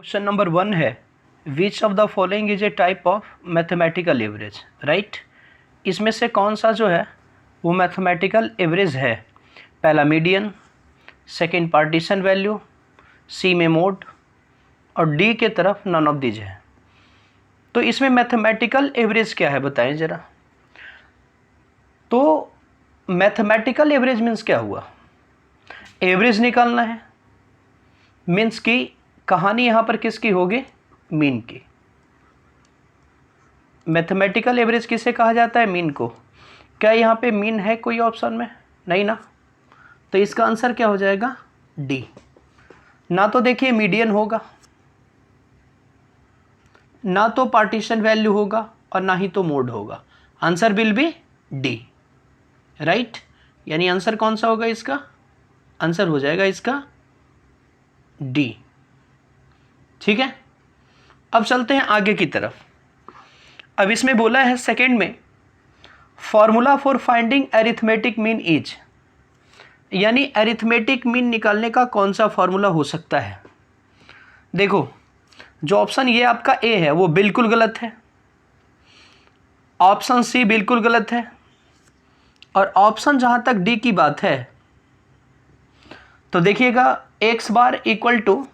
Question number 1 है विच of the following is a type of mathematical average, right. इसमें से कौन सा जो है वो मैथमेटिकल एवरेज है। पहला मीडियन, सेकंड पार्टीशन वैल्यू, सी में मोड और डी के तरफ नन ऑफ दीज है। तो इसमें मैथमेटिकल एवरेज क्या है बताएं ज़रा। तो मैथमेटिकल एवरेज मीन्स क्या हुआ, एवरेज निकालना है, मीन्स की कहानी यहाँ पर किसकी होगी, मीन की। मैथमेटिकल एवरेज किसे कहा जाता है, मीन को। क्या यहाँ पे मीन है कोई ऑप्शन में, नहीं ना, तो इसका आंसर क्या हो जाएगा, डी। ना तो देखिए मीडियन होगा, ना तो पार्टीशन वैल्यू होगा और ना ही तो मोड होगा, answer will be D, right. यानी आंसर कौन सा होगा इसका, आंसर हो जाएगा इसका डी, ठीक है। अब चलते हैं आगे की तरफ। अब इसमें बोला है सेकंड में formula for finding arithmetic mean is, यानी अरिथमेटिक मीन निकालने का कौन सा फॉर्मूला हो सकता है। देखो जो ऑप्शन ये आपका ए है वो बिल्कुल गलत है, ऑप्शन सी बिल्कुल गलत है, और ऑप्शन जहां तक डी की बात है तो देखिएगा एक्स बार इक्वल टू,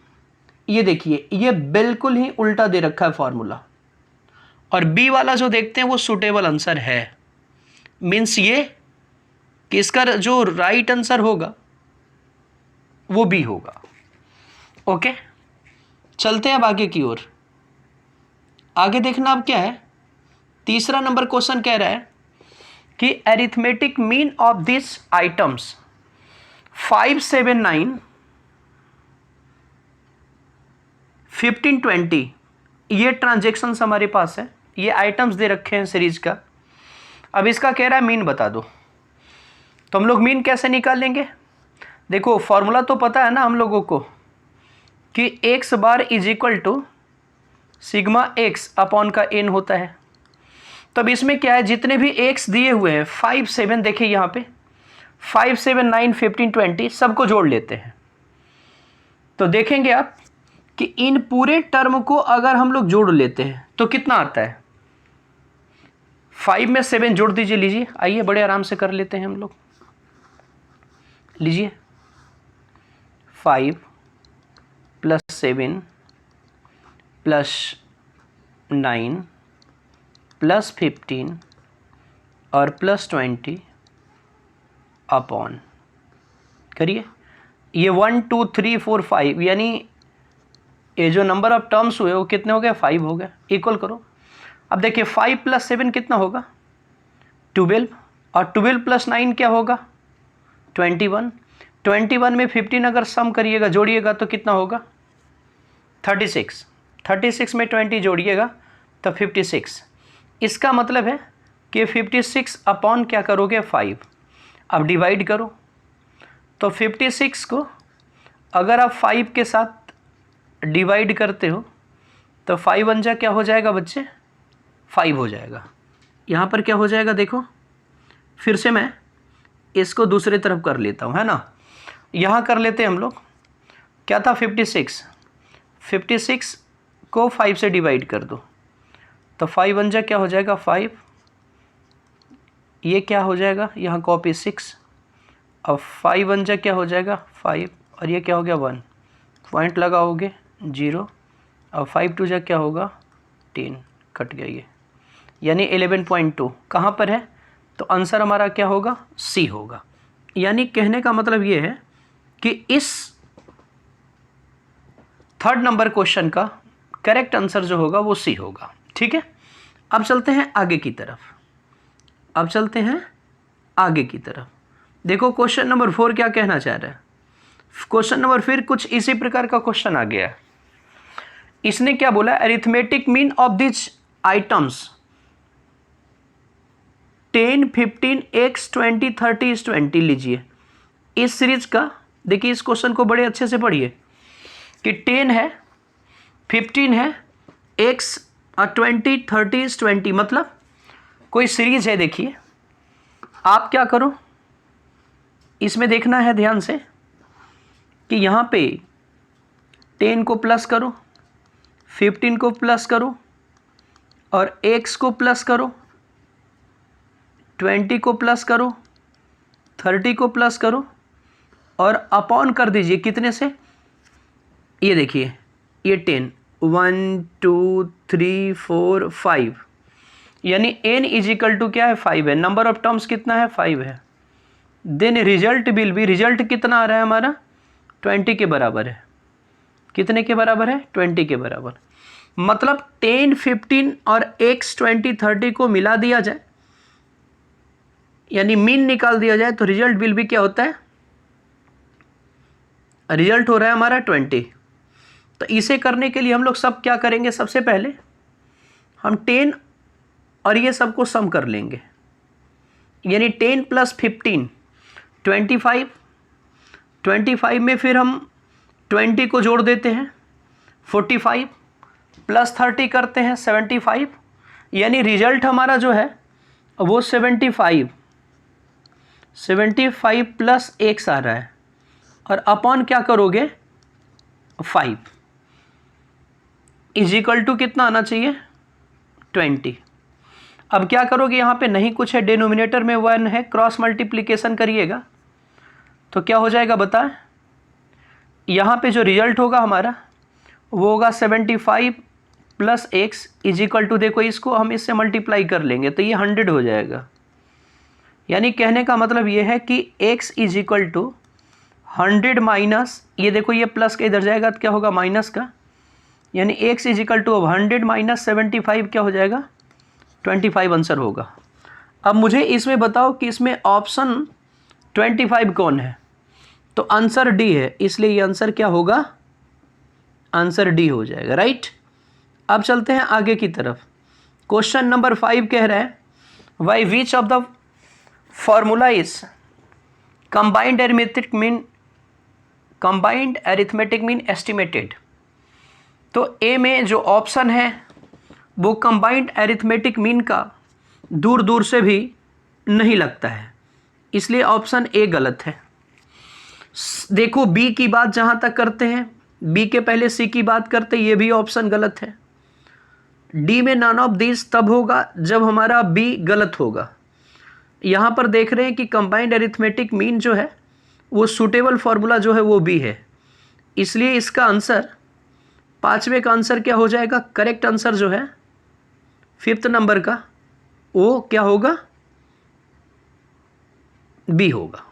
ये देखिए ये बिल्कुल ही उल्टा दे रखा है फॉर्मूला, और बी वाला जो देखते हैं वो सूटेबल आंसर है। मीन्स ये कि इसका जो राइट आंसर होगा वो बी होगा। ओके, चलते हैं अब आगे की ओर। आगे देखना अब क्या है, तीसरा नंबर क्वेश्चन कह रहा है कि arithmetic mean of this items 579 1520, ये ट्रांजेक्शन्स हमारे पास है, ये आइटम्स दे रखे हैं सीरीज का। अब इसका कह रहा है मीन बता दो, तो हम लोग मीन कैसे निकालेंगे। देखो फॉर्मूला तो पता है ना हम लोगों को कि X bar is equal to sigma X upon का एन होता है। तो अब इसमें क्या है, जितने भी एक्स दिए हुए हैं 5 7, देखिए यहाँ पे 5 7 9 15 20 सबको जोड़ लेते हैं। तो देखेंगे आप कि इन पूरे टर्म को अगर हम लोग जोड़ लेते हैं तो कितना आता है, 5 में 7 जोड़ दीजिए, लीजिए आइए बड़े आराम से कर लेते हैं हम लोग। लीजिए 5 प्लस 7 प्लस 9 प्लस 15 और प्लस 20 अपॉन, करिए ये 1 2 3 4 5, यानी ये जो नंबर ऑफ टर्म्स हुए वो कितने हो गए, 5 हो गए। इक्वल करो, अब देखिए 5 प्लस 7 कितना होगा 12, और 12 प्लस 9 क्या होगा 21, 21 में 15 अगर सम करिएगा जोड़िएगा तो कितना होगा 36, 36 में 20 जोड़िएगा तो 56। इसका मतलब है कि 56 अपॉन क्या करोगे 5। अब डिवाइड करो, तो 56 को अगर आप 5 के साथ डिवाइड करते हो तो 5 वन जा क्या हो जाएगा बच्चे, 5 हो जाएगा। यहाँ पर क्या हो जाएगा देखो, फिर से मैं इसको दूसरी तरफ कर लेता हूँ, है ना। यहाँ कर लेते हैं हम लोग, क्या था 56 को 5 से डिवाइड कर दो तो 5 वन जा क्या हो जाएगा 5, ये क्या हो जाएगा यहाँ कॉपी 6, अब 5 वन जा क्या हो जाएगा 5, और ये क्या हो गया 1, पॉइंट लगाओगे 0, अब 5 टू जा क्या होगा 10, कट गया ये, यानी 11.2 कहाँ पर है, तो आंसर हमारा क्या होगा सी होगा। यानी कहने का मतलब ये है कि इस थर्ड नंबर क्वेश्चन का करेक्ट आंसर जो होगा वो सी होगा, ठीक है। अब चलते हैं आगे की तरफ, अब चलते हैं आगे की तरफ। देखो क्वेश्चन नंबर 4 क्या कहना चाह रहा है। क्वेश्चन नंबर फिर कुछ इसी प्रकार का क्वेश्चन आ गया है। इसने क्या बोला, arithmetic mean of this items 10 15 x 20 30 is 20। लीजिए इस सीरीज का, देखिए इस क्वेश्चन को बड़े अच्छे से पढ़िए कि 10 है 15 है x और 20 30 is 20, मतलब कोई सीरीज है। देखिए आप क्या करो, इसमें देखना है ध्यान से कि यहाँ पे 10 को प्लस करो 15 को प्लस करो और x को प्लस करो, 20 को प्लस करो, 30 को प्लस करो और अपॉन कर दीजिए कितने से, ये देखिए ये 10, 1 2 3 4 5, यानी n इजिकल टू क्या है 5 है, नंबर ऑफ टर्म्स कितना है 5 है। Then result will be, result कितना आ रहा है हमारा 20 के बराबर है। कितने के बराबर है 20 के बराबर। मतलब 10 15 और x 20 30 को मिला दिया जाए यानी मीन निकाल दिया जाए तो रिजल्ट विल बी क्या होता है, रिजल्ट हो रहा है हमारा 20। तो इसे करने के लिए हम लोग सब क्या करेंगे, सबसे पहले हम 10 और ये सबको सम कर लेंगे, यानी 10 प्लस 15 25, 25 में फिर हम 20 को जोड़ देते हैं 45 प्लस 30 करते हैं 75, यानी रिजल्ट हमारा जो है वो 75 प्लस x आ रहा है और अपॉन क्या करोगे 5 इजिकल टू कितना आना चाहिए 20। अब क्या करोगे, यहाँ पे नहीं कुछ है, डिनोमिनेटर में 1 है, क्रॉस मल्टीप्लिकेशन करिएगा तो क्या हो जाएगा बताएं, यहाँ पे जो रिजल्ट होगा हमारा वो होगा 75 प्लस x इजिकल टू, देखो इसको हम इससे मल्टीप्लाई कर लेंगे तो ये 100 हो जाएगा। यानी कहने का मतलब ये है कि x इजिकल टू 100 माइनस, ये देखो ये प्लस का इधर जाएगा तो क्या होगा माइनस का, यानी x इजिकल टू अब 100 माइनस 75 क्या हो जाएगा 25 आंसर होगा। अब मुझे इसमें बताओ कि इसमें ऑप्शन 25 कौन है, तो आंसर डी है, इसलिए ये आंसर क्या होगा, आंसर डी हो जाएगा, राइट। अब चलते हैं आगे की तरफ। क्वेश्चन नंबर 5 कह रहा है why which of the formula is combined arithmetic mean estimated. तो ए में जो ऑप्शन है वो कंबाइंड अरिथमेटिक मीन का दूर दूर से भी नहीं लगता है, इसलिए ऑप्शन ए गलत है। देखो बी की बात जहाँ तक करते हैं, बी के पहले सी की बात करते, ये भी ऑप्शन गलत है। डी में नन ऑफ दिस तब होगा जब हमारा बी गलत होगा। यहाँ पर देख रहे हैं कि कंबाइंड अरिथमेटिक मीन जो है वो सूटेबल फार्मूला जो है वो बी है, इसलिए इसका आंसर 5वें का आंसर क्या हो जाएगा, करेक्ट आंसर जो है 5th नंबर का वो क्या होगा, बी होगा।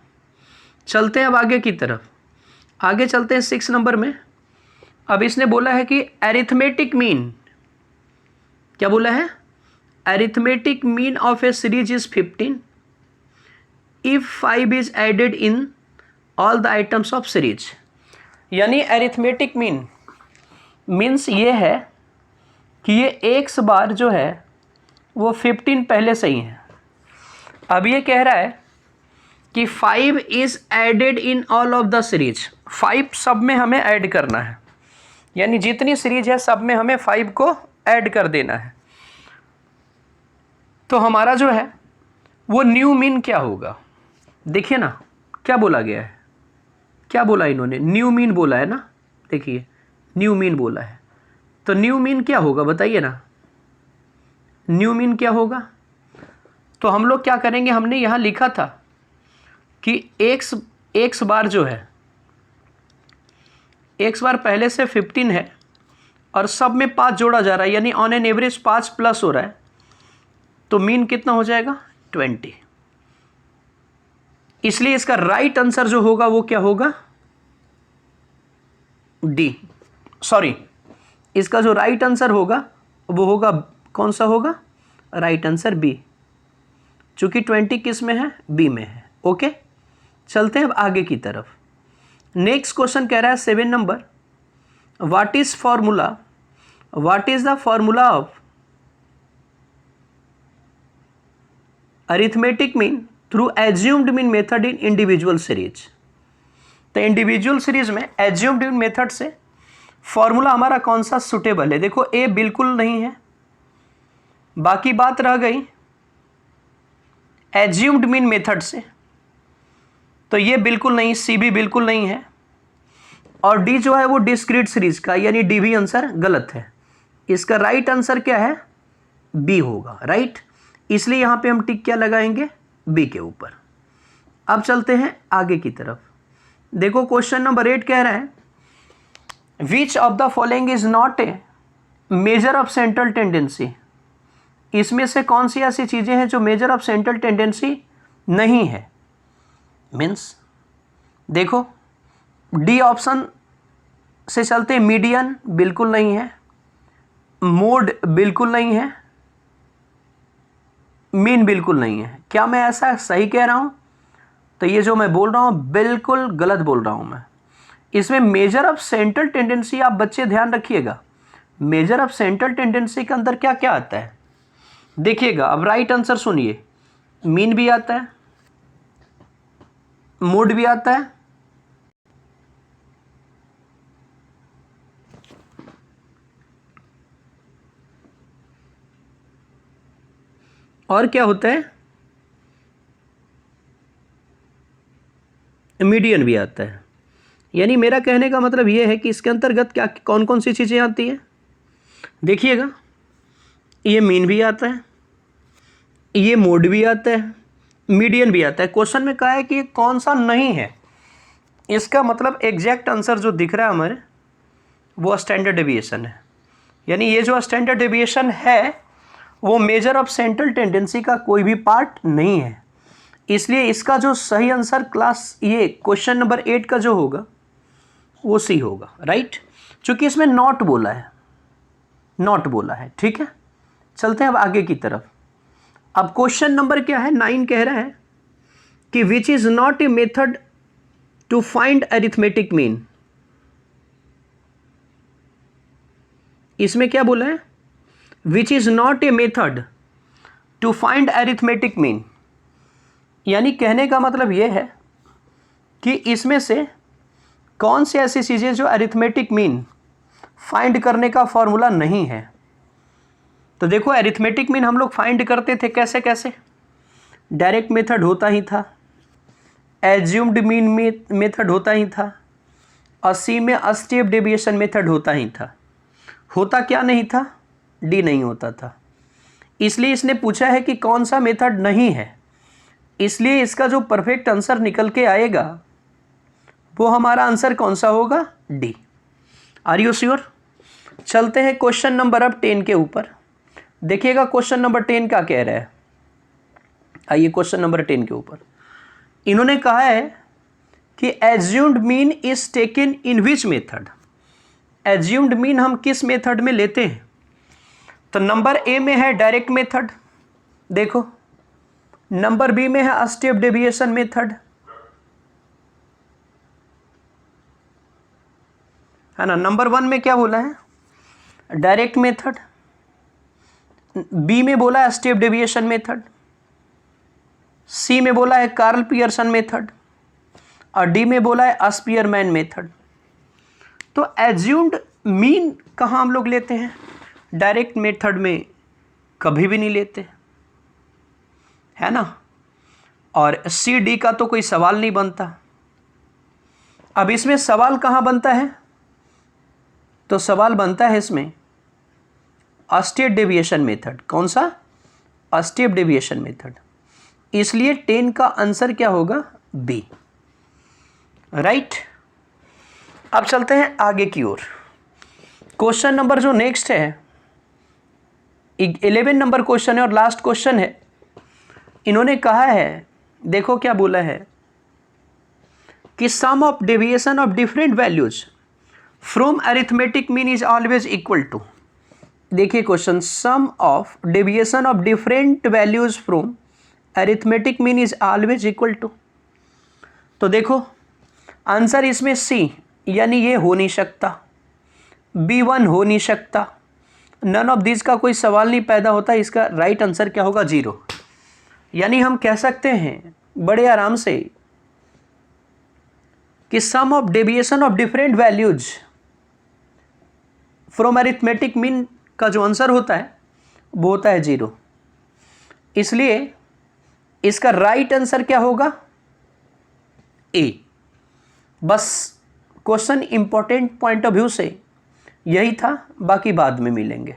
चलते हैं अब आगे की तरफ, आगे चलते हैं 6 नंबर में। अब इसने बोला है कि अरिथमेटिक मीन, क्या बोला है, arithmetic mean of a series is 15 if 5 is added in all the items of series. यानी अरिथमेटिक मीन मीन्स ये है कि ये x बार जो है वो 15 पहले से ही है। अब ये कह रहा है कि 5 is added in all of the series, 5 सब में हमें ऐड करना है, यानी जितनी सीरीज है सब में हमें 5 को ऐड कर देना है। तो हमारा जो है वो न्यू मीन क्या होगा, देखिए ना क्या बोला गया है, क्या बोला इन्होंने, न्यू मीन बोला है ना, देखिए न्यू मीन बोला है, तो न्यू मीन क्या होगा बताइए ना, न्यू मीन क्या होगा। तो हम लोग क्या करेंगे, हमने यहाँ लिखा था कि x बार जो है, x बार पहले से 15 है और सब में 5 जोड़ा जा रहा है, यानी ऑन एन एवरेज 5 प्लस हो रहा है, तो मीन कितना हो जाएगा 20। इसलिए इसका राइट आंसर जो होगा वो क्या होगा, डी, सॉरी इसका जो राइट आंसर होगा वो होगा, कौन सा होगा, राइट आंसर बी, चूंकि 20 किस में है, बी में है। ओके, चलते हैं अब आगे की तरफ। नेक्स्ट क्वेश्चन कह रहा है 7 number, what is the formula of arithmetic mean through assumed mean method in individual series. तो इंडिविजुअल सीरीज में एज्यूम्ड मीन मेथड से फॉर्मूला हमारा कौन सा सुटेबल है, देखो ए बिल्कुल नहीं है, बाकी बात रह गई एज्यूम्ड मीन मेथड से, तो ये बिल्कुल नहीं, सी भी बिल्कुल नहीं है, और डी जो है वो डिस्क्रीट सीरीज का, यानी डी भी आंसर गलत है। इसका राइट आंसर क्या है, बी होगा, राइट। इसलिए यहां पे हम टिक क्या लगाएंगे, बी के ऊपर। अब चलते हैं आगे की तरफ। देखो क्वेश्चन नंबर 8 कह रहा है विच of the following is not A measure of central tendency. इसमें से कौन सी ऐसी चीजें हैं जो मेजर ऑफ सेंट्रल टेंडेंसी नहीं है। मीन्स देखो डी ऑप्शन से चलते हैं, मीडियन बिल्कुल नहीं है, मोड बिल्कुल नहीं है, मीन बिल्कुल नहीं है। क्या मैं ऐसा सही कह रहा हूं? तो ये जो मैं बोल रहा हूं बिल्कुल गलत बोल रहा हूं मैं। इसमें मेजर ऑफ सेंट्रल टेंडेंसी, आप बच्चे ध्यान रखिएगा, मेजर ऑफ सेंट्रल टेंडेंसी के अंदर क्या क्या आता है देखिएगा। अब राइट आंसर सुनिए, मीन भी आता है, मोड भी आता है, और क्या होता है, मीडियन भी आता है। यानी मेरा कहने का मतलब यह है कि इसके अंतर्गत क्या कौन कौन सी चीज़ें आती हैं देखिएगा। ये मीन भी आता है, ये मोड भी आता है, मीडियन भी आता है। क्वेश्चन में कहा है कि ये कौन सा नहीं है, इसका मतलब एग्जैक्ट आंसर जो दिख रहा है हमारे वो स्टैंडर्ड डेविएशन है। यानी ये जो स्टैंडर्ड डेविएशन है वो मेजर ऑफ सेंट्रल टेंडेंसी का कोई भी पार्ट नहीं है। इसलिए इसका जो सही आंसर क्लास ये क्वेश्चन नंबर 8 का जो होगा वो सी होगा, राइट। क्योंकि इसमें नॉट बोला है, नॉट बोला है, ठीक है। चलते हैं अब आगे की तरफ। अब क्वेश्चन नंबर क्या है, 9 कह रहा है कि which is not a method to find arithmetic mean. इसमें क्या बोला है, which is not a method to find arithmetic mean. यानी कहने का मतलब यह है कि इसमें से कौन सी ऐसी चीजें जो अरिथमेटिक मीन फाइंड करने का फॉर्मूला नहीं है। तो देखो अरिथमेटिक मीन हम लोग फाइंड करते थे कैसे कैसे, डायरेक्ट मेथड होता ही था, एज्यूम्ड मीन मेथड होता ही था, और सी में अस्टेप डेविएशन मेथड होता ही था। होता क्या नहीं था, डी नहीं होता था। इसलिए इसने पूछा है कि कौन सा मेथड नहीं है, इसलिए इसका जो परफेक्ट आंसर निकल के आएगा वो हमारा आंसर कौन सा होगा, डी। Are you sure. चलते हैं क्वेश्चन नंबर अब 10 के ऊपर। देखिएगा क्वेश्चन नंबर 10 क्या कह रहा है। आइए क्वेश्चन नंबर 10 के ऊपर इन्होंने कहा है कि assumed mean is taken in which method. Assumed mean हम किस मेथड में लेते हैं। तो नंबर ए में है डायरेक्ट मेथड, देखो नंबर बी में है स्टेप डेविएशन मेथड, है ना। नंबर 1 में क्या बोला है, डायरेक्ट मेथड, बी में बोला है स्टेप डेविएशन मेथड, सी में बोला है कार्ल पियर्सन मेथड, और डी में बोला है स्पीयरमैन मेथड। तो एज्यूम्ड मीन कहाँ हम लोग लेते हैं, डायरेक्ट मेथड में कभी भी नहीं लेते, है ना। और सी डी का तो कोई सवाल नहीं बनता। अब इसमें सवाल कहाँ बनता है, तो सवाल बनता है इसमें स्टेप डेविएशन मेथड। कौन सा, स्टेप डेविएशन मेथड। इसलिए 10 का आंसर क्या होगा, बी, राइट। अब चलते हैं आगे की ओर। क्वेश्चन नंबर जो नेक्स्ट है 11 नंबर क्वेश्चन है और लास्ट क्वेश्चन है। इन्होंने कहा है, देखो क्या बोला है कि sum of deviation of different values from arithmetic mean is always equal to. देखिए question, sum of deviation of different values from arithmetic mean is always equal to. तो देखो आंसर इसमें सी, यानी ये हो नहीं सकता, B1 हो नहीं सकता, नन ऑफ दिस का कोई सवाल नहीं पैदा होता। इसका राइट आंसर क्या होगा, 0। यानी हम कह सकते हैं बड़े आराम से कि sum of deviation of different values from arithmetic mean का जो आंसर होता है वो होता है 0। इसलिए इसका राइट आंसर क्या होगा, ए। बस question important point of view से यही था, बाकी बाद में मिलेंगे।